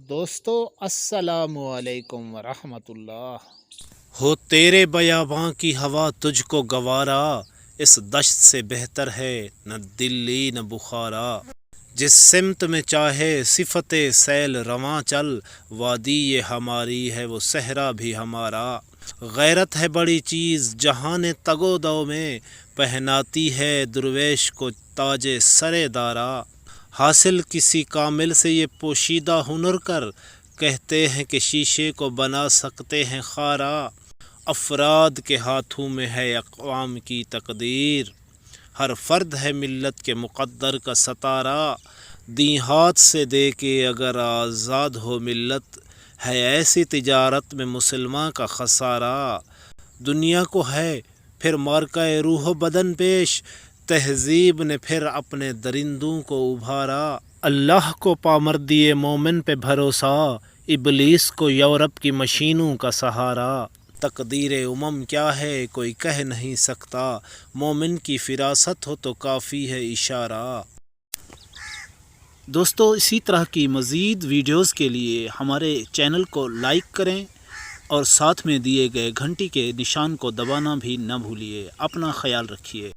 دوستو السلام علیکم ورحمۃ اللہ۔ ہو تیرے بیاباں کی ہوا تجھ کو گوارا، اس دشت سے بہتر ہے نہ دلی نہ بخارا۔ جس سمت میں چاہے صفت سیل رواں چل، وادی یہ ہماری ہے وہ صحرا بھی ہمارا۔ غیرت ہے بڑی چیز جہان تگ و دو میں، پہناتی ہے درویش کو تاج سر دارا۔ حاصل کسی کامل سے یہ پوشیدہ ہنر کر، کہتے ہیں کہ شیشے کو بنا سکتے ہیں خارا۔ افراد کے ہاتھوں میں ہے اقوام کی تقدیر، ہر فرد ہے ملت کے مقدر کا ستارہ۔ دیں ہاتھ سے دے کے اگر آزاد ہو ملت، ہے ایسی تجارت میں مسلمان کا خسارہ۔ دنیا کو ہے پھر مارکہ روح و بدن پیش، تہذیب نے پھر اپنے درندوں کو ابھارا۔ اللہ کو پامردی مومن پہ بھروسہ، ابلیس کو یورپ کی مشینوں کا سہارا۔ تقدیر امم کیا ہے کوئی کہہ نہیں سکتا، مومن کی فراست ہو تو کافی ہے اشارہ۔ دوستو اسی طرح کی مزید ویڈیوز کے لیے ہمارے چینل کو لائک کریں اور ساتھ میں دیے گئے گھنٹی کے نشان کو دبانا بھی نہ بھولیے۔ اپنا خیال رکھیے۔